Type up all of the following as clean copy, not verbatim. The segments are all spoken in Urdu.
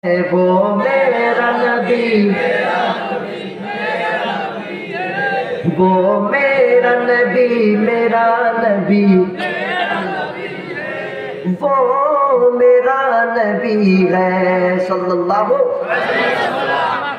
وہ میرا نبی، وہ میرا نبی، میرا نبی، وہ میرا نبی ہے صلی اللہ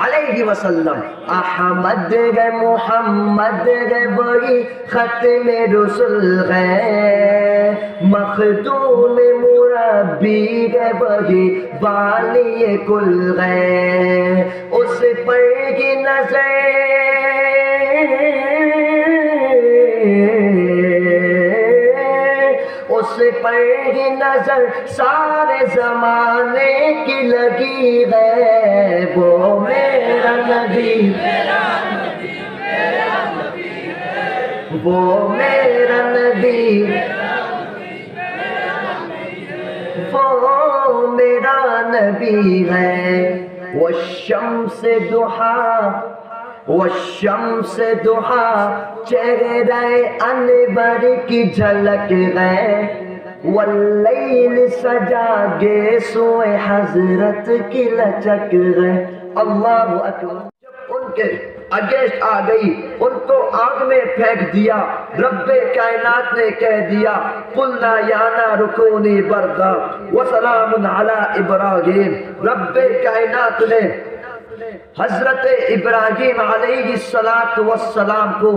علیہ وسلم۔ احمد ہے، محمد ہے، وہی ختم رسول ہے، مخدوم مربی ہے، وہی والی کل ہے، اس پر کی نظر اس پر ہی نظر سارے زمانے کی لگی ہے، وہ میرا نبی، وہ میرا نبی، وہ میرا نبی ہے۔ والشمس ضحا، والشمس ضحا، چہرہ انور کی جھلک ہے، واللیل سجا گیسوئے حضرت کی لچک ہے۔ اللہ اکبر۔ جب ان کے اگینسٹ آ گئی، ان کو آگ میں پھینک دیا، رب کائنات نے کہہ دیا قلنا یا نار کونی بردا وسلام علی ابراہیم۔ رب کائنات نے حضرت ابراہیم علیہ السلام کو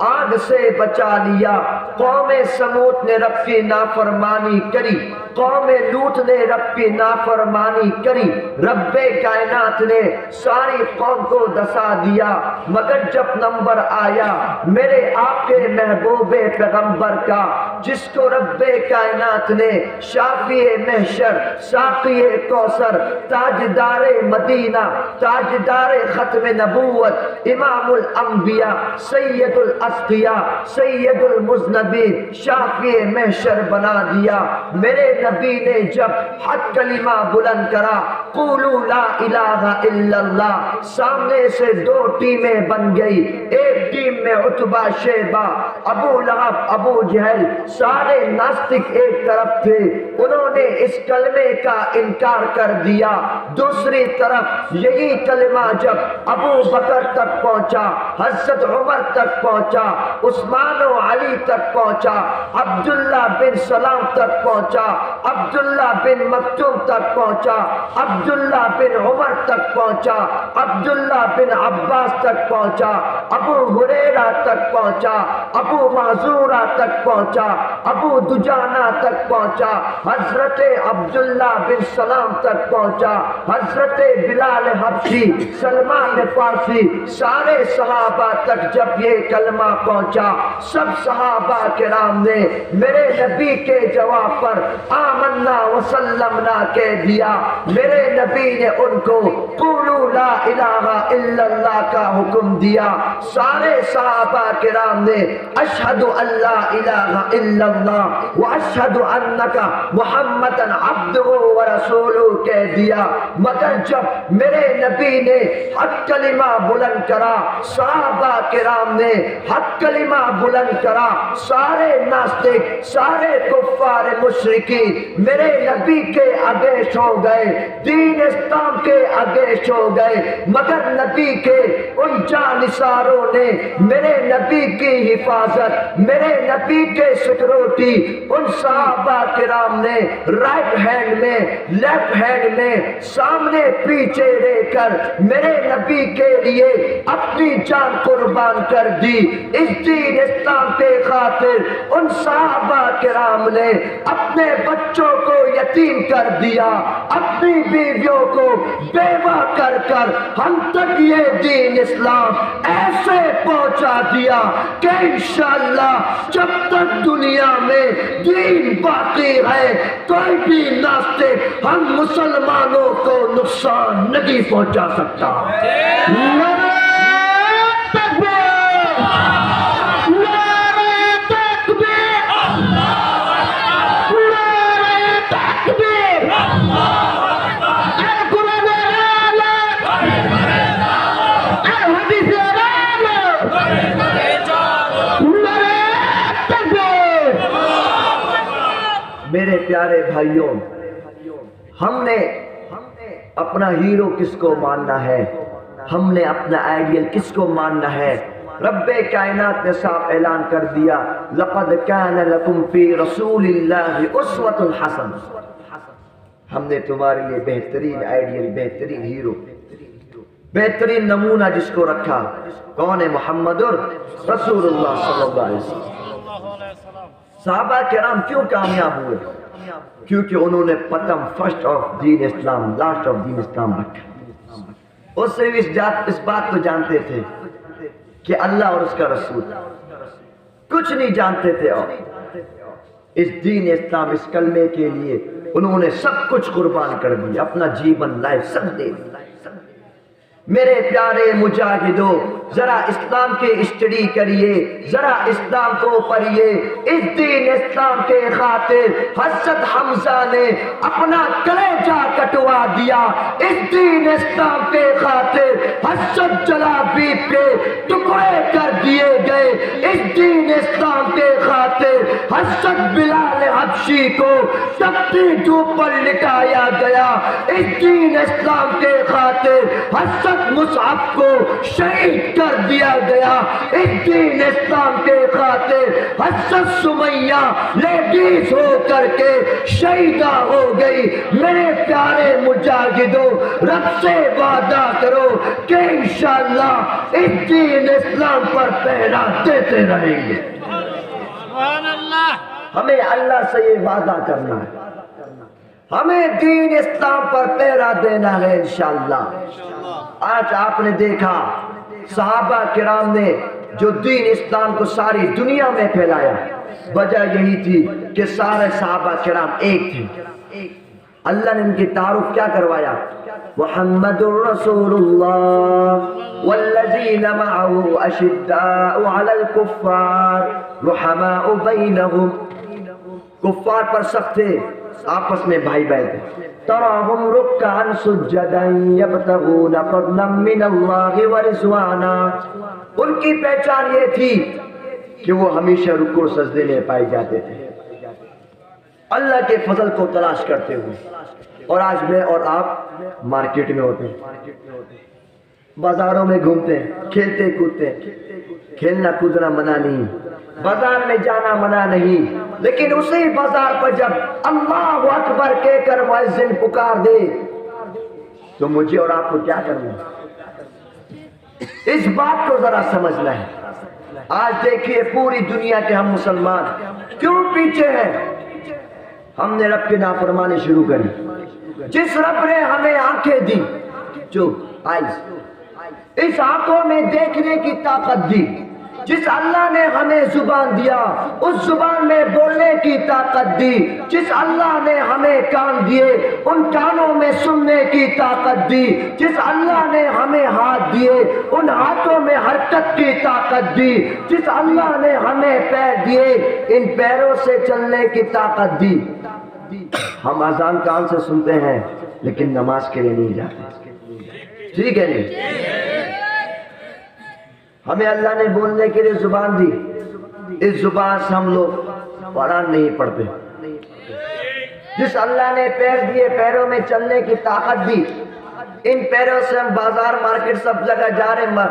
آگ سے بچا لیا۔ قوم سمود نے رب کی نافرمانی کری، قوم لوط نے رب کی نافرمانی کری، رب کائنات نے ساری قوم کو دسا دیا، مگر جب نمبر آیا میرے آپ کے محبوب پیغمبر کا، جس کو رب کائنات نے شافی محشر، ساقی کوثر، تاجدار مدینہ، تاجدار ختم نبوت، امام الانبیاء، سید الاسقیاء، سید المذنبین، شافی محشر بنا دیا۔ میرے نبی نے جب حق کلمہ بلند کرا قولوا لا الہ الا اللہ، سامنے سے دو ٹیمیں بن گئی، ایک ٹیم میں عتبہ، شیبہ، ابو لہب، ابو جہل، سارے ناستک ایک طرف تھے، انہوں نے اس کلمے کا انکار کر دیا۔ دوسری طرف یہی کلمہ جب ابو بکر تک پہنچا، حضرت عمر تک پہنچا، عثمان و علی تک پہنچا، عبداللہ بن سلام تک پہنچا، عبداللہ بن مکتوم تک پہنچا، عبداللہ بن عمر تک پہنچا، عبداللہ بن عباس تک پہنچا، ابو ہریرہ تک پہنچا، ابو معذورہ تک پہنچا، ابو دجانہ تک پہنچا، حضرت عبداللہ بن سلام تک پہنچا، حضرت بلال حبشی، سلمان فارسی، سارے صحابہ تک جب یہ کلمہ پہنچا، سب صحابہ کرام نے میرے نبی کے جواب پر آمنا وسلمنا کہہ دیا۔ میرے نبی نے ان کو قولوا لا الہ الا اللہ کا حکم دیا۔ سارے صحابہ کرام نے اشہد ان لا الہ الا اللہ واشہد انک محمد عبدہ ورسولہ کہہ دیا، مگر جب میرے نبی نے حق کلمہ بلند کرا، صحابہ کرام نے حق کلمہ بلند کرا، سارے ناستک، سارے کفار مشرکین میرے نبی کے اگینسٹ ہو گئے، دین اسلام کے اگینسٹ ہو گئے، مگر نبی کے ان جانثاروں نے میرے نبی کی حفاظت، میرے نبی کے سیکورٹی، ان صحابہ کرام نے رائٹ ہینڈ میں، لیفٹ ہینڈ میں، سامنے پیچھے رہ کر میرے نبی کے لیے اپنی جان قربان کر دی۔ اس دین اسلام کے خاطر ان صحابہ کرام نے اپنے بچوں کو یتیم کر دیا، اپنی بیویوں کو بیوہ کر کر ہم تک یہ دین اسلام ایسے پہنچا دیا کہ انشاءاللہ جب تک دنیا میں دین باقی ہے کوئی بھی ناستک ہم مسلمانوں کو نقصان نہیں پہنچا سکتا۔ نعرہ تکبیر، نعرہ تکبیر، نعرہ تکبیر، القرآن اعلی، الحدیث اعلی، نعرہ تکبیر۔ میرے پیارے بھائیوں، ہم نے اپنا ہیرو کس کو ماننا ہے؟ ہم نے اپنا آئیڈیل کس کو ماننا ہے؟ رب کائنات نے صاف اعلان کر دیا، لقد کان لکم فی رسول اللہ اسوۃ حسن، ہم نے تمہارے لیے بہترین آئیڈیل، بہترین ہیرو، بہترین نمونہ جس کو رکھا، کون ہے؟ محمد رسول اللہ صلی اللہ علیہ وسلم۔ صحابہ کرام کیوں کامیاب ہوئے؟ کیونکہ انہوں نے پتم فرسٹ آف دین اسلام، لاسٹ آف دین اسلام رکھا۔ اس سے اس بات کو جانتے تھے کہ اللہ اور اس کا رسول، کچھ نہیں جانتے تھے، اور اس دین اسلام، اس کلمے کے لیے انہوں نے سب کچھ قربان کر دیا، اپنا جیون لائف سب دے دیا۔ میرے پیارے مجاہدوں، ذرا اسلام کے اسٹڈی کریے، ذرا اسلام کو پڑھیے۔ اس دین اسلام کے خاطر حضرت حمزہ نے اپنا کلیجہ کٹوا دیا، اس دین اسلام کے خاطر حضرت جلابی کے ٹکڑے کر دیے گئے، اس دین اسلام کے خاطر حضرت بلال حبشی کو تپتی دھوپ پر لٹایا گیا، اس دین اسلام کے خاطر حضرت مصعب کو شہید کر دیا گیا، اس دین اسلام کے خاطر حضرت سمیہ لیڈیز ہو کر کے شہیدہ ہو گئی۔ میرے پیارے مجاہدوں، رب سے وعدہ کرو کہ انشاءاللہ اس دین اسلام پر پہرا دیتے رہیں گے۔ ہمیں اللہ سے یہ وعدہ کرنا ہے، ہمیں دین اسلام پر پہرا دینا ہے انشاءاللہ۔ آج آپ نے دیکھا صحابہ کرام نے جو دین اسلام کو ساری دنیا میں پھیلایا، وجہ یہی تھی کہ سارے صحابہ کرام ایک تھے۔ اللہ نے ان کی تعارف کیا کروایا؟ محمد رسول اللہ والذین معه اشداء علی الکفار رحماء بینہم، کفار پر سخت تھے، آپس میں بھائی بھائی تھے۔ تراہم رکعا سجدا یبتغون فضلا من اللہ ورضوانا، ان کی پہچان یہ تھی کہ وہ ہمیشہ رکوع سجدے میں پائے جاتے تھے، اللہ کے فضل کو تلاش کرتے ہوئے۔ اور آج میں اور آپ مارکیٹ میں ہوتے ہیں، بازاروں میں گھومتے ہیں، کھیلتے کودتے ہیں، کھیلنا کودنا منع نہیں، بازار میں جانا منع نہیں، لیکن اسی بازار پر جب اللہ اکبر کہہ کر مؤذن پکار دے تو مجھے اور آپ کو کیا کرنا ہے؟ اس بات کو ذرا سمجھنا ہے۔ آج دیکھیے پوری دنیا کے ہم مسلمان کیوں پیچھے ہیں؟ ہم نے رب کی نافرمانی شروع کری۔ جس رب نے ہمیں آنکھیں دی، جو آئیز، اس آنکھوں میں دیکھنے کی طاقت دی، جس اللہ نے ہمیں زبان دیا اس زبان میں بولنے کی طاقت دی، جس اللہ نے ہمیں کان دیے ان کانوں میں سننے کی طاقت دی، جس اللہ نے ہمیں ہاتھ دیے ان ہاتھوں میں حرکت کی طاقت دی، جس اللہ نے ہمیں پیر دیے ان پیروں سے چلنے کی طاقت دی۔ ہم اذان کان سے سنتے ہیں لیکن نماز کے لیے نہیں جاتے، ٹھیک ہے نہیں؟ ہمیں اللہ نے بولنے کے لیے زبان دی، اس زبان سے ہم لوگ قرآن نہیں پڑھتے۔ جس اللہ نے پیر دیے، پیروں میں چلنے کی طاقت دی، ان پیروں سے ہم بازار مارکیٹ سب جگہ جا رہے،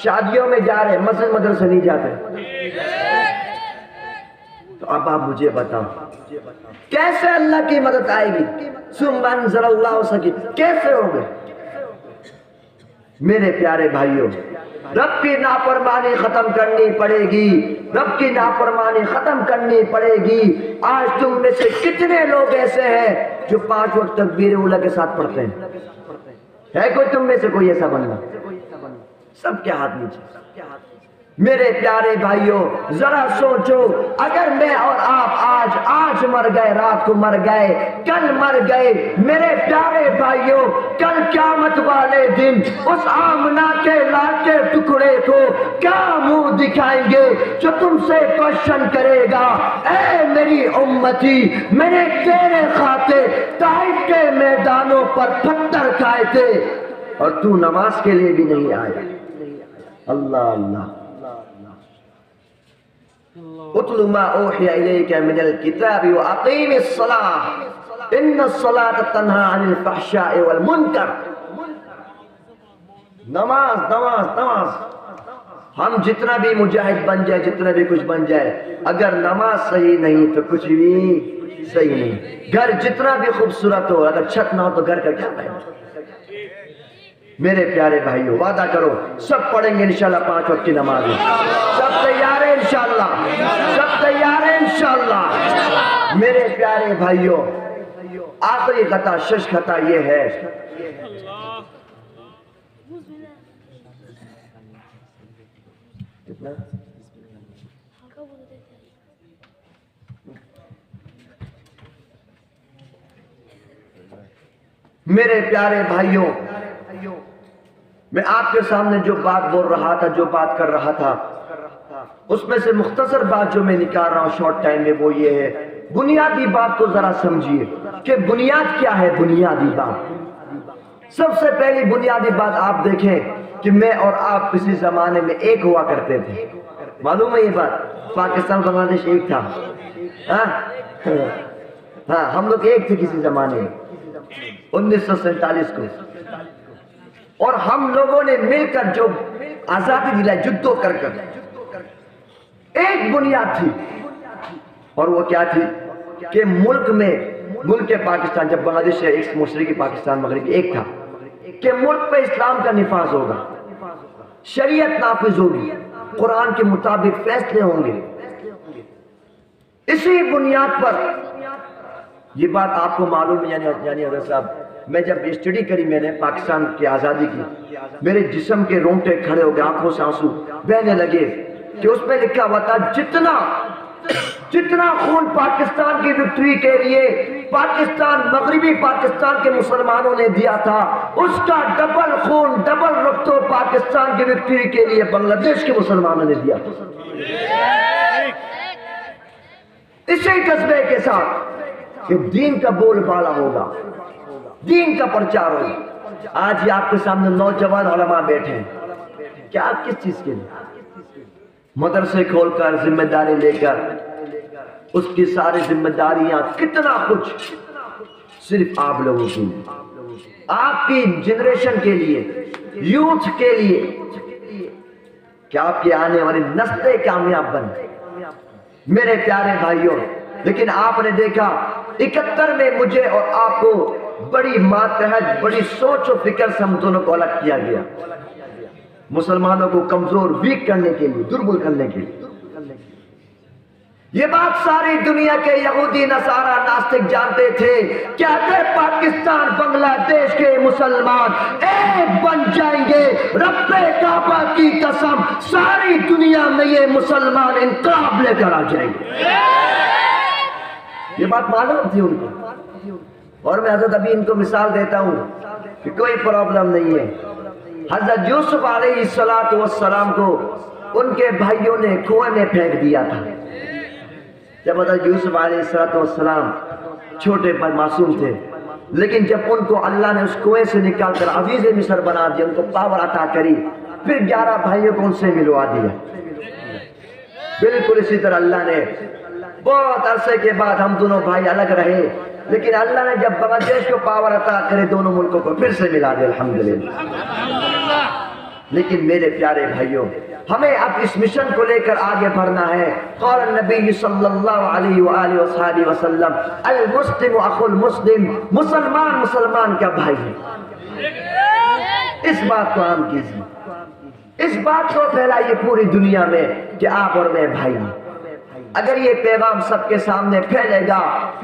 شادیوں میں جا رہے، مسجد مدرسے نہیں جاتے۔ تو اب آپ مجھے بتاؤ کیسے اللہ کی مدد آئے گی؟ ثم انزل اللہ سکینہ، کیسے ہوگے؟ میرے پیارے بھائیوں، رب کی نافرمانی ختم کرنی پڑے گی، رب کی نافرمانی ختم کرنی پڑے گی۔ آج تم میں سے کتنے لوگ ایسے ہیں جو 5 وقت تکبیر اولیٰ کے ساتھ پڑھتے ہیں؟ ہے کوئی تم میں سے کوئی ایسا بندہ؟ سب کے ہاتھ نیچے۔ میرے پیارے بھائیوں ذرا سوچو، اگر میں اور آپ آج مر گئے، رات کو مر گئے، کل مر گئے، میرے پیارے بھائیوں کل قیامت والے دن اس آمنہ کے لاکھے ٹکڑے کو کیا منہ دکھائیں گے جو تم سے کوشچن کرے گا، اے میری امتی، میں نے تیرے خاطر طائف کے میدانوں پر پتھر کھائے تھے اور تو نماز کے لیے بھی نہیں آیا۔ اللہ اللہ، اتل ما اوحی الیک من الکتاب واقیم الصلاۃ، ان الصلاۃ تنہا عن الفحشاء والمنکر. نماز نماز نماز. ہم جتنا بھی مجاہد بن جائے، جتنا بھی کچھ بن جائے، اگر نماز صحیح نہیں تو کچھ بھی صحیح نہیں. گھر جتنا بھی خوبصورت ہو، اگر چھت نہ ہو تو گھر کا کیا فائدہ؟ میرے پیارے بھائیو، وعدہ کرو سب پڑھیں گے انشاءاللہ 5 وقت کی نماز. سب تیار ہیں انشاءاللہ؟ سب تیار ہیں انشاءاللہ؟ میرے پیارے بھائیو، آخری خطا، شش خطا یہ ہے میرے پیارے بھائیوں، میں آپ کے سامنے جو بات بول رہا تھا، جو بات کر رہا تھا، اس میں سے مختصر بات جو میں نکال رہا ہوں شارٹ ٹائم میں، وہ یہ ہے، بنیادی بات کو ذرا سمجھیے کہ بنیاد کیا ہے. بنیادی بات، سب سے پہلی بنیادی بات آپ دیکھیں کہ میں اور آپ کسی زمانے میں ایک ہوا کرتے تھے. معلوم ہے یہ بات؟ پاکستان بنگلہ دیش ایک تھا. ہاں ہم لوگ ایک تھے کسی زمانے میں 1947 کو. اور ہم لوگوں نے مل کر جو آزادی دلائی، جدو کر ایک بنیاد تھی. اور وہ کیا تھی کہ ملک پاکستان، جب بنگلہ دیش ایک مشرقی پاکستان مغربی ایک تھا، کہ ملک پہ اسلام کا نفاذ ہوگا، شریعت نافذ ہوگی، قرآن کے مطابق فیصلے ہوں گے. اسی بنیاد پر یہ بات آپ کو معلوم ہے. یعنی حضرت صاحب، میں جب اسٹڈی کری میں نے پاکستان کی آزادی کی، میرے جسم کے رونگٹے کھڑے ہو گئے، آنکھوں سے آنسو بہنے لگے کہ اس میں لکھا ہوا تھا جتنا خون پاکستان کی وکٹری کے لیے پاکستان، مغربی پاکستان کے مسلمانوں نے دیا تھا، اس کا ڈبل خون، ڈبل رخ تو پاکستان کی وکٹری کے لیے بنگلہ دیش کے مسلمانوں نے دیا تھا. اسی جذبے کے ساتھ کہ دین کا بول بالا ہوگا، دین کا پرچار ہوگا. آج یہ آپ کے سامنے نوجوان علماء بیٹھے ہیں، کیا کس چیز کے لیے؟ مدرسے کھول کر، ذمہ داری لے کر، اس کی ساری ذمہ داریاں، کتنا کچھ صرف آپ لوگوں کے لیے، آپ کی جنریشن کے لیے، یوتھ کے لیے، کہ آپ کی آنے والی نسلیں کامیاب بنے. میرے پیارے بھائیوں، لیکن آپ نے دیکھا 71 میں مجھے اور آپ کو بڑی ماتحت، بڑی سوچ و فکر سے ہم دونوں کو الگ کیا گیا، مسلمانوں کو کمزور، ویک کرنے کے لیے، دربل کرنے کے لیے. یہ بات ساری دنیا کے یہودی نصارہ ناستک جانتے تھے کہ اگر پاکستان بنگلہ دیش کے مسلمان ایک بن جائیں گے، رب کعبہ کی قسم ساری دنیا میں یہ مسلمان انقلاب لے کر آ جائیں گے. یہ بات معلوم تھی ان کو. اور میں حضرت ابھی ان کو مثال دیتا ہوں کہ کوئی پرابلم نہیں ہے. حضرت یوسف علیہ السلام کو ان کے بھائیوں نے کنویں میں پھینک دیا تھا. جب حضرت یوسف علیہ السلام چھوٹے پر معصوم تھے، لیکن جب ان کو اللہ نے اس کنویں سے نکال کر عزیز مصر بنا دیا، ان کو پاور عطا کری، پھر 11 بھائیوں کو ان سے ملوا دیا. بالکل اسی طرح اللہ نے بہت عرصے کے بعد ہم دونوں بھائی الگ رہے، لیکن اللہ نے جب بنگلہ دیش کو پاور عطا کرے، دونوں ملکوں کو پھر سے ملا دیا، الحمدللہ. لیکن میرے پیارے بھائیوں، ہمیں اب اس مشن کو لے کر آگے بڑھنا ہے. قال النبی صلی اللہ علیہ وآلہ وصحبہ وسلم المسلم اخو المسلم، مسلمان مسلمان کا بھائی ہے. اس بات کو عام کیجیے، اس بات کو پھیلائیے پوری دنیا میں کہ آپ اور میں بھائی ہیں. اگر یہ پیغام سب کے سامنے پھیلے گا،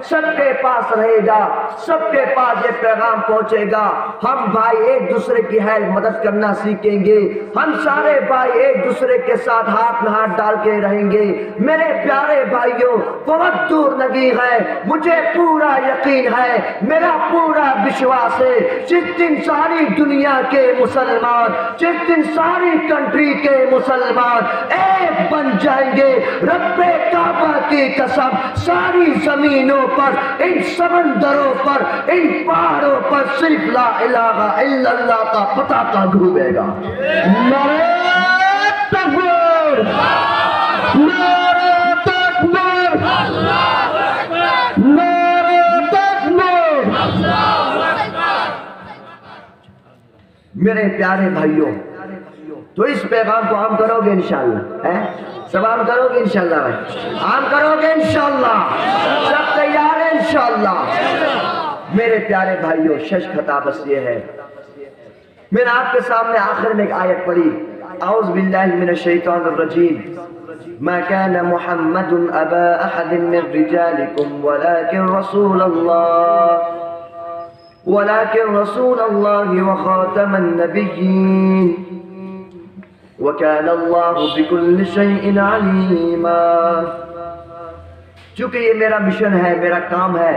سب کے پاس رہے گا، سب کے پاس یہ پیغام پہنچے گا، ہم بھائی ایک دوسرے کی ہیلپ مدد کرنا سیکھیں گے، ہم سارے بھائی ایک دوسرے کے ساتھ ہاتھ میں ہاتھ ڈال کے رہیں گے. میرے پیارے بھائیوں، بہت دور نہیں ہے، مجھے پورا یقین ہے، میرا پورا وشواس ہے، جس دن ساری دنیا کے مسلمان، جس دن ساری کنٹری کے مسلمان ایک بن جائیں گے، رب کعبہ کی قسم ساری زمینوں پر، ان سمندروں پر، ان پہاڑوں پر صرف لا الہ الا اللہ کا پتاکا گھومے گا. نعرہ تکبیر، نعرہ تکبیر، نعرہ تکبیر. میرے پیارے بھائیوں، تو اس پیغام کو عام کرو گے انشاءاللہ؟ سب عام کرو گے انشاءاللہ؟ عام کرو گے انشاءاللہ؟ سب تیار ہیں انشاءاللہ؟ میرے پیارے بھائیوں، شش خطاب بس یہ ہے، میں نے آپ کے سامنے آخر میں ایک آیت پڑھی، اعوذ باللہ من الشیطان الرجیم، ما كان محمد ابا احد من رجالكم ولكن رسول الله وخاتم النبيين وكان الله بكل شيء عليما۔ چونکہ یہ میرا مشن ہے، میرا کام ہے،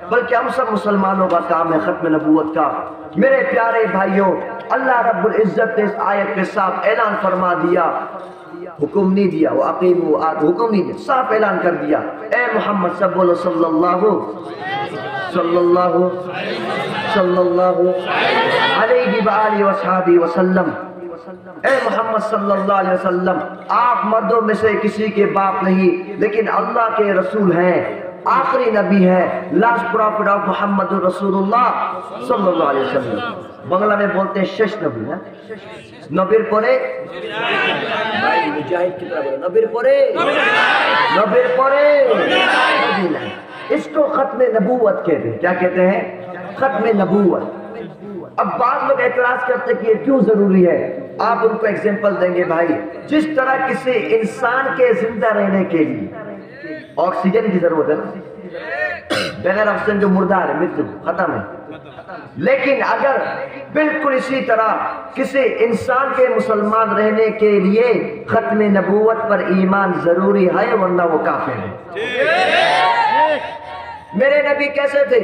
بلکہ ہم سب مسلمانوں کا کام ہے ختم نبوت کا۔ میرے پیارے بھائیوں، اللہ رب العزت نے اس آیت کے ساتھ اعلان فرما دیا، حکم نہیں دیا، وہ اقیموا، حکم نہیں دیا، صاف اعلان کر دیا، اے محمد سب بولو صلی اللہ علیہ وآلہ وصحبہ وسلم، اے محمد صلی اللہ علیہ وسلم، آپ مردوں میں سے کسی کے باپ نہیں، لیکن اللہ کے رسول ہیں، آخری نبی ہے، لاسٹ پروفٹ آف محمد رسول اللہ صلی اللہ علیہ وسلم۔ بنگلہ میں بولتے ہیں شش نبی، نبیر پورے بھائی مجاہد کی طرح بولے، نبیر پورے اس کو ختم نبوت کہتے ہیں۔ کیا کہتے ہیں؟ ختم نبوت۔ اب بعض لوگ اعتراض کرتے کہ یہ کیوں ضروری ہے، آپ ان کو ایگزامپل دیں گے بھائی، جس طرح کسی انسان کے زندہ رہنے کے لیے آکسیجن کی ضرورت ہے نا، بغیر آکسیجن جو مردار ہے، مرد ختم ہے، لیکن اگر بالکل اسی طرح کسی انسان کے مسلمان رہنے کے لیے ختم نبوت پر ایمان ضروری ہے، ورنہ وہ کافر ہے۔ میرے نبی کیسے تھے؟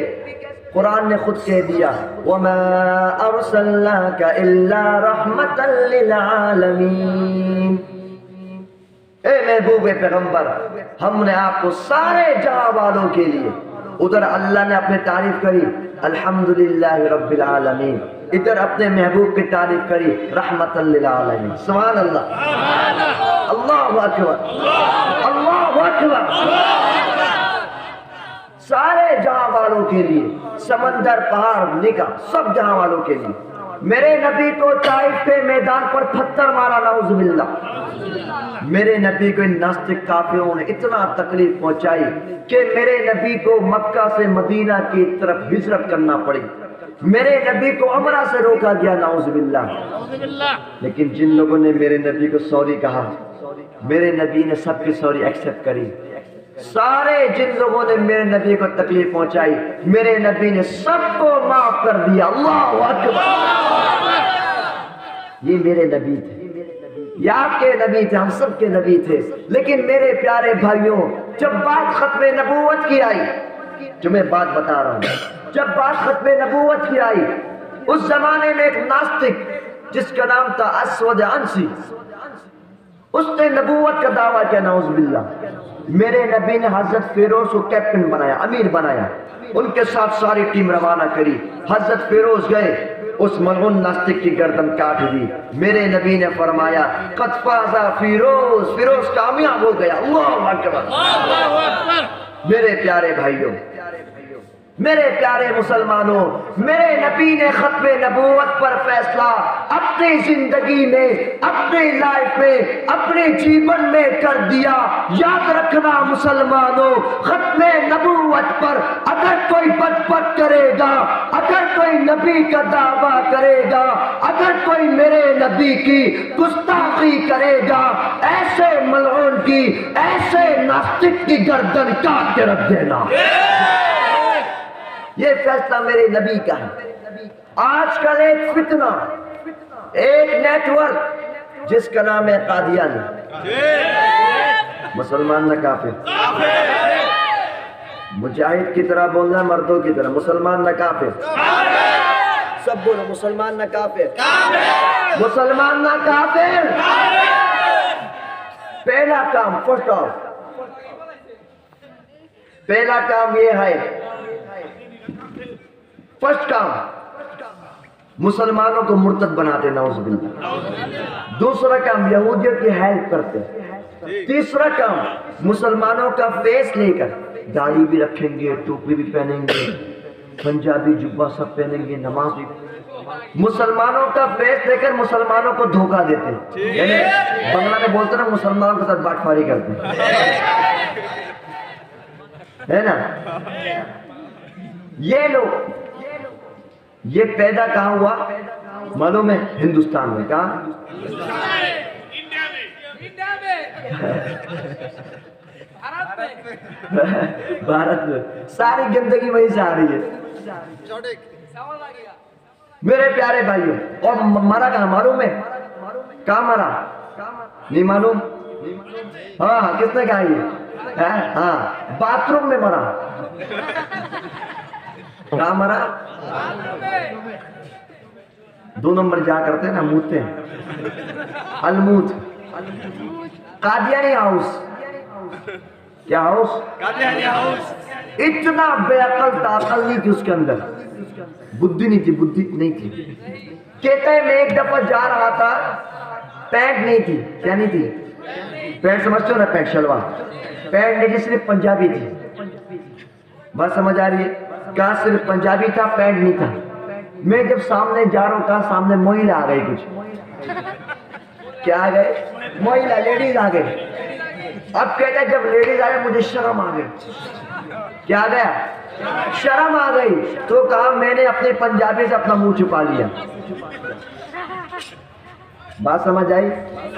قرآن نے خود کہہ دیا، وَمَا أَرْسَلْنَاكَ إِلَّا رَحْمَةً لِّلْعَالَمِينَ، اے محبوب پیغمبر، ہم نے آپ کو سارے جہاں والوں کے لیے، ادھر اللہ نے اپنے تعریف کری الحمدللہ رب العالمین، ادھر اپنے محبوب کی تعریف کری رحمت للعالمین۔ سبحان اللہ، اللہ اکبر، اللہ اکبر، سارے جہاں والوں کے لیے، سمندر پہاڑ نگاہ سب جہاں والوں کے لیے۔ میرے نبی کو طائف کے میدان پر پتھر مارا، نعوذ باللہ۔ میرے نبی کو ان ناستک کافروں نے اتنا تکلیف پہنچائی کہ میرے نبی کو مکہ سے مدینہ کی طرف ہجرت کرنا پڑی، میرے نبی کو عمرہ سے روکا گیا، نعوذ باللہ۔ لیکن جن لوگوں نے میرے نبی کو سوری کہا، میرے نبی نے سب کی سوری ایکسپٹ کری۔ سارے جن لوگوں نے میرے نبی کو تکلیف پہنچائی، میرے نبی نے سب کو معاف کر دیا، اللہ اکبر۔ یہ میرے نبی تھے، یہ آپ کے نبی تھے، ہم سب کے نبی تھے۔ لیکن میرے پیارے بھائیوں، جب بات ختم نبوت کی آئی، جو میں بات بتا رہا ہوں، جب بات ختم نبوت کی آئی، اس زمانے میں ایک ناستک جس کا نام تھا اسود عنسی، اس نے نبوت کا دعویٰ کیا، نعوذ باللہ۔ میرے نبی نے حضرت فیروز کو کیپٹن بنایا، امیر بنایا، ان کے ساتھ ساری ٹیم روانہ کری۔ حضرت فیروز گئے، اس ملعون ناستک کی گردن کاٹ دی۔ میرے نبی نے فرمایا قد فاز فیروز، فیروز کامیاب ہو گیا، اللہ اکبر۔ میرے پیارے بھائیوں، میرے پیارے مسلمانوں، میرے نبی نے ختم نبوت پر فیصلہ اپنی زندگی میں، اپنی لائف میں، اپنے جیون میں کر دیا۔ یاد رکھنا مسلمانوں، ختم نبوت پر اگر کوئی بدبخت کرے گا، اگر کوئی نبی کا دعویٰ کرے گا، اگر کوئی میرے نبی کی گستاخی کرے گا، ایسے ملعون کی، ایسے ناستک کی گردن کاٹ کے رکھ دینا۔ یہ فیصلہ میرے نبی کا ہے۔ آج کل ایک فتنہ، ایک نیٹ ورک جس کا نام ہے قادیانی، مسلمان نہ کافر، مجاہد کی طرح بولنا، مردوں کی طرح، مسلمان نہ کافر، سب بولو مسلمان نہ کافر، مسلمان نہ کافر۔ پہلا کام، فرسٹ آف، پہلا کام یہ ہے، فرسٹ کام مسلمانوں کو مرتد بناتے، نعوذ باللہ۔ دوسرا کام یہودیوں کی ہیلپ کرتے۔ تیسرا کام مسلمانوں کا فیس لے کر داڑھی بھی رکھیں گے، ٹوپی بھی پہنیں گے، پنجابی جبہ سب پہنیں گے، نماز بھی مسلمانوں کا فیس دے کر مسلمانوں کو دھوکہ دیتے ہیں، یعنی بنگلہ میں بولتے نا مسلمانوں کے ساتھ باٹفاری کرتے ہیں، ہے نا؟ یہ لوگ یہ پیدا کہاں ہوا معلوم ہے؟ ہندوستان میں۔ کہاں؟ بھارت میں۔ ساری گندگی وہیں سے آ رہی ہے میرے پیارے بھائیوں۔ اور مرا کہاں معلوم ہے؟ کہاں مرا؟ نہیں معلوم؟ ہاں کس نے کہا یہ؟ ہاں باتھ روم میں مرا۔ کہاں مرا؟ 2 نمبر جا کرتے ہیں نا، موتے ہیں، الموت، قادیانی ہاؤس۔ کیا ہاؤس؟ قادیانی ہاؤس۔ اتنا بے عقل تھا، عقل نہیں تھی اس کے اندر، بدھی نہیں تھی، بدھی نہیں تھی۔ کہتا ہے میں ایک دفعہ جا رہا تھا، پینٹ نہیں تھی۔ کیا نہیں تھی؟ پینٹ سمجھتے ہو نا، پینٹ شلوار، پینٹ نہیں تھی، صرف پنجابی تھی۔ بات سمجھ آ رہی ہے؟ کہاں صرف پنجابی تھا، پینٹ نہیں تھا۔ میں جب سامنے جا رہا ہوں، کہاں سامنے مہیلا آ گئی، کچھ کیا آ گئے؟ مہیلا، لیڈیز آ گئی۔ اب کہتا ہے جب لیڈیز آئے مجھے شرم آ گئی۔ کیا آ گیا؟ شرم آ گئی۔ تو کہا میں نے اپنے پنجابی سے اپنا منہ چھپا لیا۔ بات سمجھ آئی؟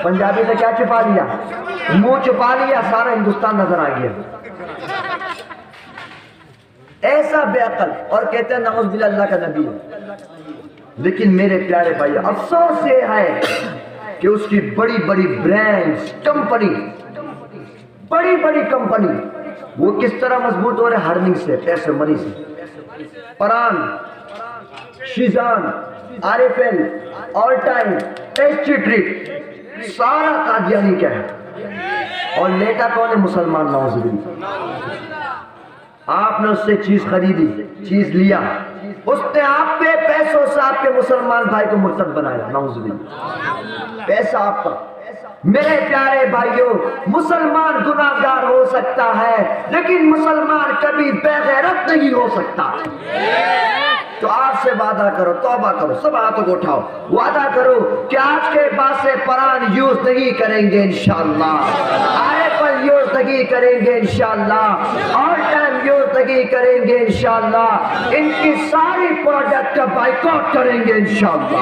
پنجابی سے کیا چھپا لیا؟ منہ چھپا لیا، سارا ہندوستان نظر آ گیا۔ ایسا بے عقل، اور کہتے ہیں نعوذ باللہ اللہ کا نبی ہے۔ لیکن میرے پیارے بھائی افسوس یہ ہے کہ اس کی بڑی بڑی برانڈز، کمپنی، بڑی بڑی کمپنی، وہ کس طرح مضبوط ہو رہے؟ ہرننگ سے، پیسے منی سے۔ پران، شیزان، آرفیل، آل ٹائم، ٹیسٹی ٹریٹ، سارا قادیانی کیا ہے؟ اور لیتا کون ہے؟ مسلمان، نعوذ باللہ۔ آپ نے اس سے چیز خریدی، چیز لیا، اس نے آپ کے پیسوں سے آپ کے مسلمان بھائی کو مرتد بنایا، نعوذ باللہ۔ پیسہ آپ کا۔ میرے پیارے بھائیوں، مسلمان گناہگار ہو سکتا ہے لیکن مسلمان کبھی بے غیرت نہیں ہو سکتا۔ تو آج سے وعدہ کرو، توبہ کرو، سب ہاتھوں کو اٹھاؤ، وعدہ کرو کہ آج کے بعد سے قرآن یوز نہیں کریں گے انشاءاللہ، آیت یوز نہیں کریں گے انشاءاللہ، آل ٹائم یوز نہیں کریں گے انشاءاللہ، ان کی ساری پروڈکٹ کا بائیکاٹ کریں گے انشاءاللہ۔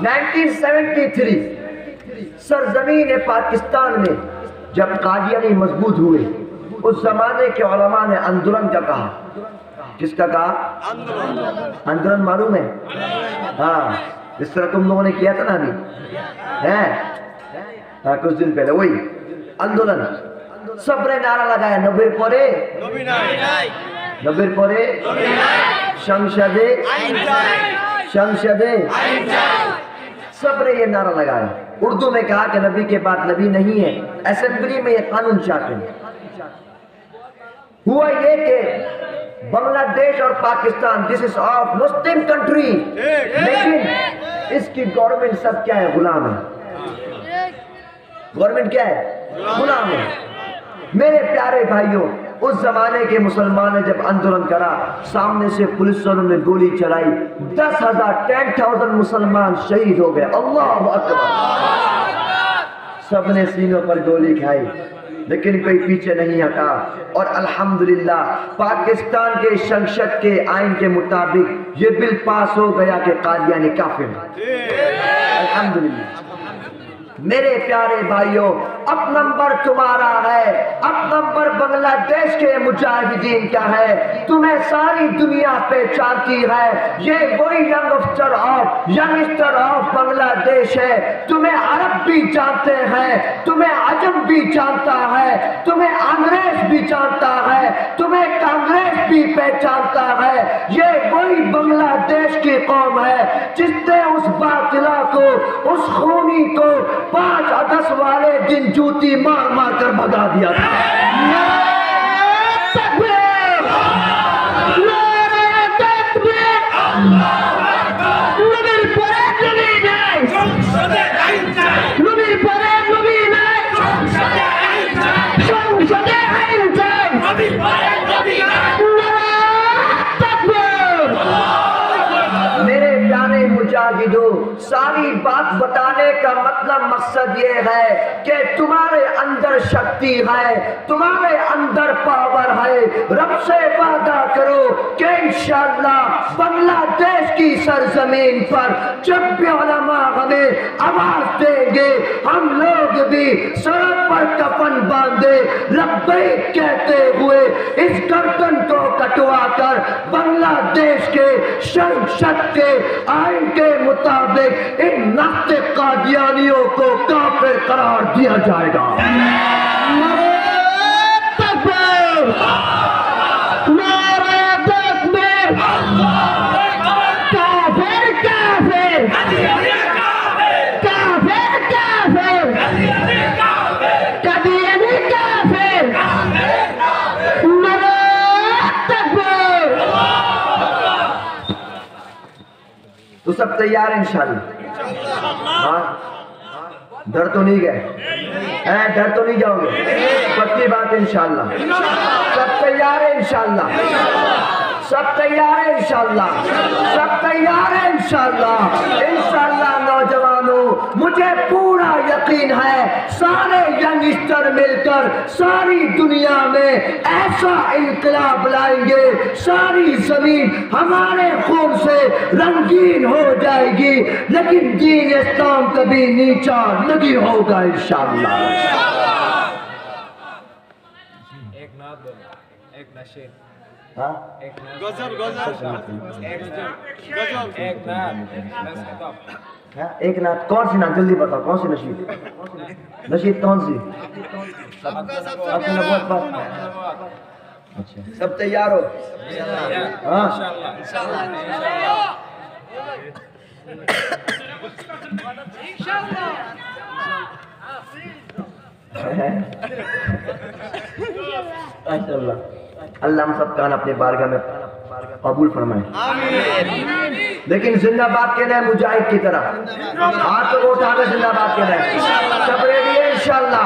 1973 سرزمین پاکستان میں جب قادیانی مضبوط ہوئے، اس زمانے کے علماء نے اندرن کا کہا۔ کس کا کہا؟ اندرن معلوم ہے؟ ہاں، اس طرح تم لوگوں نے کیا تھا نا ابھی، ہاں کچھ دن پہلے، وہی اندولن۔ سب نے نعرہ لگایا، نبیر پورے، نبیر پورے، شمشدے، شمشدے، سب نے یہ نعرہ لگایا۔ اردو میں کہا کہ نبی کے بعد نبی نہیں ہے، اسمبلی میں یہ قانون چاہتے ہیں۔ ہوا یہ کہ بنگلہ دیش اور پاکستان، دس از آف مسلم کنٹری، لیکن اس کی گورنمنٹ سب کیا ہے؟ غلام ہے۔ گورنمنٹ کیا ہے؟ غلام ہے۔ میرے پیارے بھائیوں، اس زمانے کے مسلمان نے جب آندولن کرا، سامنے سے پولیس والوں نے گولی چلائی، 10,000 مسلمان شہید ہو گئے۔ اللہ اکبر۔ سب نے سینوں پر گولی کھائی لیکن کوئی پیچھے نہیں ہٹا، اور الحمدللہ پاکستان کے سنسد کے آئین کے مطابق یہ بل پاس ہو گیا کہ قادیانی کافر ہے۔ الحمدللہ۔ میرے پیارے بھائیوں، اب نمبر تمہارا ہے، اب نمبر بنگلہ دیش کے مجاہدین کا ہے۔ تمہیں ساری دنیا پہچانتی ہے، یہ وہی ینگسٹر آف بنگلہ دیش ہے۔ تمہیں عرب بھی جانتے ہیں، تمہیں عجم بھی جانتا ہے، تمہیں انگریز بھی جانتا ہے، تمہیں کانگریس بھی پہچانتا ہے۔ یہ وہی بنگلہ دیش کی قوم ہے جس نے اس باطلا کو، اس خونی کو 5 اگست والے دن جوتی مار مار کر بھگا دیا تھا۔ میرے یجاہدوا، ساری بات بتانے کا مطلب مقصد یہ ہے کہ تمہارے اندر شکتی ہے، تمہارے اندر پاور ہے، رب سے وعدہ کرو کہ انشاءاللہ بنگلہ دیش کی سرزمین پر جب بھی علماء ہمیں آواز دیں گے ہم لوگ بھی سر پر کفن باندھے لبیک کہتے ہوئے اس گردن کو کٹوا کر بنگلہ دیش کے شرشت کے آئین کے مطابق ان ناطق قادیانیوں کو کافر قرار دیا جائے گا۔ تو سب تیار ہیں انشاءاللہ؟ ہاں ڈر تو نہیں گئے؟ ڈر تو نہیں جاؤ گے؟ پکی بات ہے انشاءاللہ؟ سب تیار ہیں انشاءاللہ؟ سب تیار ہیں انشاءاللہ؟ سب تیار ہیں انشاءاللہ؟ انشاءاللہ نوجوانوں مجھے پورا یقین ہے سارے ینگسٹر مل کر ساری دنیا میں ایسا انقلاب لائیں گے، ساری زمین ہمارے خون سے رنگین ہو جائے گی، لیکن دین اسلام کبھی نیچا نہیں ہوگا انشاءاللہ۔ ایک نعت بولو، ایک نشید، ایک نعت، ایک نعت، بس خطاب۔ ایک نعت کون سی نعت؟ جلدی بتاؤ کون سی نشید؟ نشید کون سی؟ اچھا سب تیار ہو؟ ہاں ماشاءاللہ۔ اللہ ہم سب کان اپنے بارگاہ میں قبول فرمائے، لیکن زندہ باد کے لئے مجاہد کی طرح ہاتھ کو اٹھا کر زندہ باد کے لئے سب ریڈی ہے انشاءاللہ؟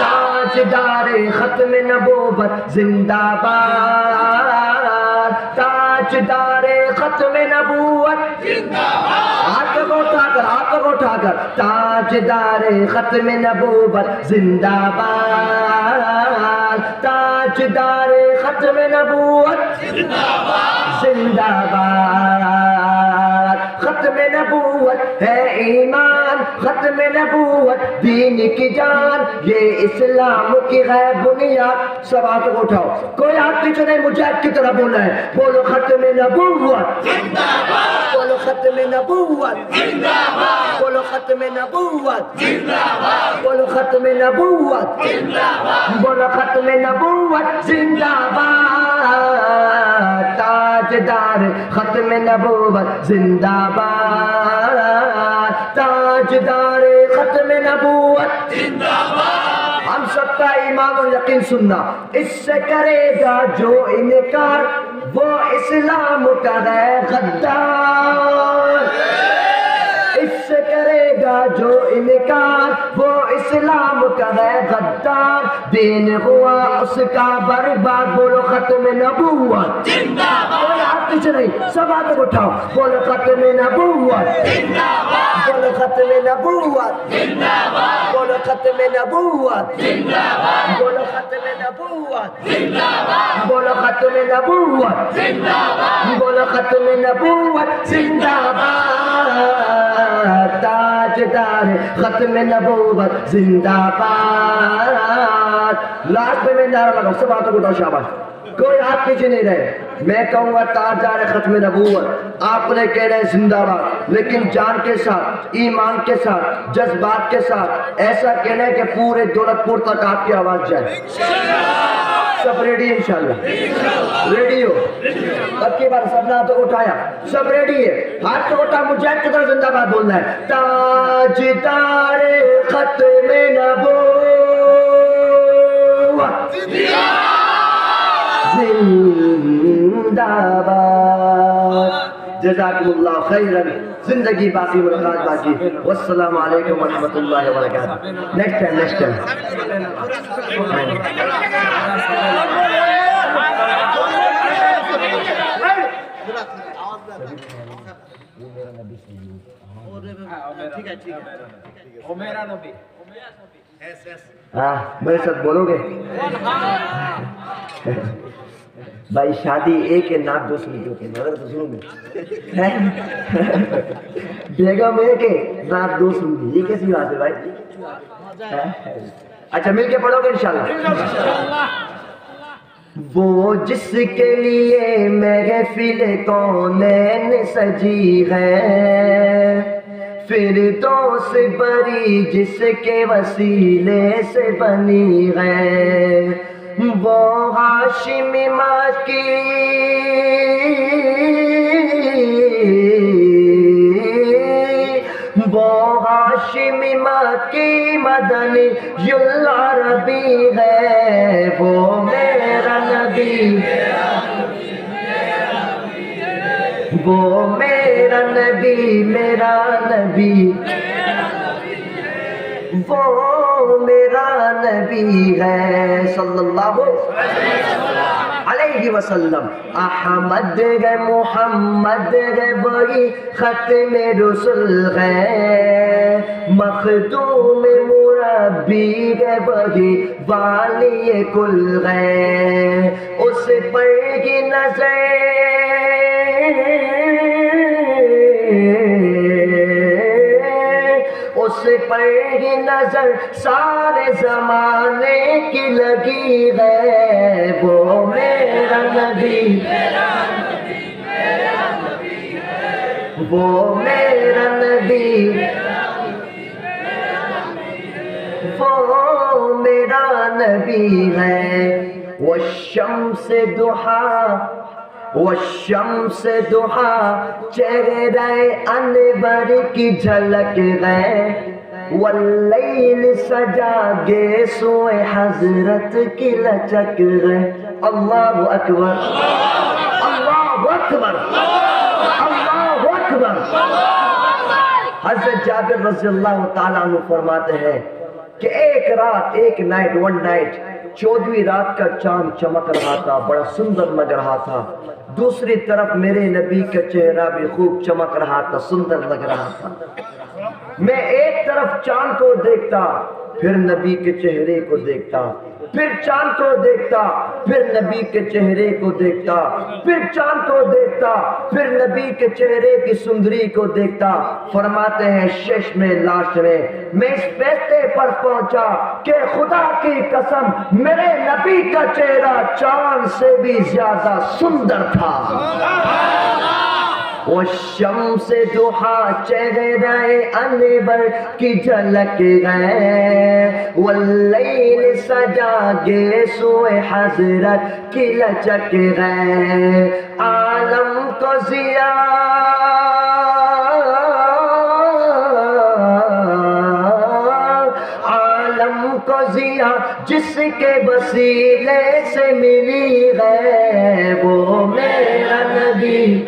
تاجدار ختم نبوت زندہ باد، تاجدار ختم نبوت زندہ باد، ہاتھ کو اٹھا کر تاجدار ختم نبوت زندہ باد، تاجدار ختم نبوت زندہ باد، ختم نبوت ہے ایمان، ختم نبوت دین کی جان، یہ اسلام کی ہے بنیاد۔ سب ہاتھ کو اٹھاؤ، کوئی ہاتھ پیچھے نہیں، مجاہد کی طرح بولنا ہے، بولو ختم نبوت زندہ باد، بولو ختم نبوت زندہ باد، بولو ختم نبوت زندہ باد، بولو ختم نبوت زندہ باد، بولو ختم نبوت زندہ باد، تاجدار ختم نبوت زندہ باد، تاجدار ختم نبوت زندہ باد۔ ہم سب کا ایمان و یقین سننا، اس سے کرے گا جو انکار وہ اسلام کا ہے غدار، اس سے کرے گا جو انکار وہ اسلام کا ہے غدار، دین ہوا اس کا برباد، بولو ختم نبوت زندہ باد، کوئی ہاتھ پیچھے نہیں، سب ہاتھ اٹھاؤ، بولو ختم نبوت زندہ باد، بولو ختم نبوت زندہ باد، بولو ختم نبوت زندہ باد، بولو ختم نبوت زندہ باد، بولو ختم نبوت زندہ باد، بولو ختم نبوت زندہ باد، تاجدار ختم نبوت زندہ باد۔ لاسٹ میں نعرہ لگاؤ، سب ہاتھوں کو اٹھاؤ، شاباش، کوئی ہاتھ پیچھے نہیں رہے۔ میں کہوں گا تاجدار ختم نبوت، آپ نے کہنا ہے زندہ باد، لیکن جان کے ساتھ، ایمان کے ساتھ، جذبات کے ساتھ ایسا کہنا ہے کہ پورے دولت پور تک آپ کی آواز جائے۔ سب ریڈی ہے انشاءاللہ؟ ریڈی ہو؟ اب کی بار سب نے ہاتھوں کو اٹھایا، سب ریڈی ہے؟ ہاتھ کو اٹھا، مجاہد کی طرح زندہ باد بولنا ہے، تاجدار ختم نبوت زندہ باد۔ جزاکم اللہ خیرا، زندگی باقی ملاقات باقی، والسلام علیکم ورحمۃ اللہ وبرکاتہ۔ نیکسٹ ٹائم وہ میرا نبی ہاں میرے ساتھ بولو گے بھائی شادی ایک ہے ناک دو سنتوں کے نظر تو سنو گے بیگم ایک ہے ناک دو سنتی یہ کیسی بات ہے بھائی اچھا مل کے پڑھو گے انشاءاللہ وہ جس کے لیے محفل کونین سجی ہے فردوس بری جس کے وسیلے سے بنی ہے وہ ہاشم مکی وہ ہاشم مکی مدنی العربی ہے وہ میرا نبی وہ میرا نبی میرا نبی وہ میرا نبی ہے صلی اللہ علیہ وسلم احمد ہے محمد ہے وہی ختم رسول ہے مخدوم مربی ہے وہی والی کل ہے اس پر کی نظر اس پر ہی نظر سارے زمانے کی لگی ہے وہ میرا نبی وہ میرا نبی وہ میرا نبی ہے والشمس ضحیٰ والشمس ضحیٰ چہرہ انور کی جھلک ہے واللیل سجا گیسوئے حضرت کی لچک ہے اللہ اکبر اللہ اکبر اللہ اکبر حضرت جابر رضی اللہ تعالیٰ عنہ فرماتے ہیں کہ ایک رات ایک نائٹ ون نائٹ 14ویں رات کا چاند چمک رہا تھا بڑا سندر لگ رہا تھا دوسری طرف میرے نبی کا چہرہ بھی خوب چمک رہا تھا سندر لگ رہا تھا میں ایک طرف چاند کو دیکھتا پھر نبی کے چہرے کو دیکھتا پھر چاند کو دیکھتا پھر نبی کے چہرے کو دیکھتا پھر چاند کو دیکھتا پھر نبی کے چہرے کی سندری کو دیکھتا فرماتے ہیں شش میں لاسٹ میں اس فیصلے پر پہنچا کہ خدا کی قسم میرے نبی کا چہرہ چاند سے بھی زیادہ سندر تھا والشمس ضحیٰ چہرہ انور کی جھلک ہے واللیل سجا گیسوئے حضرت کی لچک ہے عالم کو ضیاء عالم کو ضیاء جس کے وسیلے سے ملی ہے وہ میرا نبی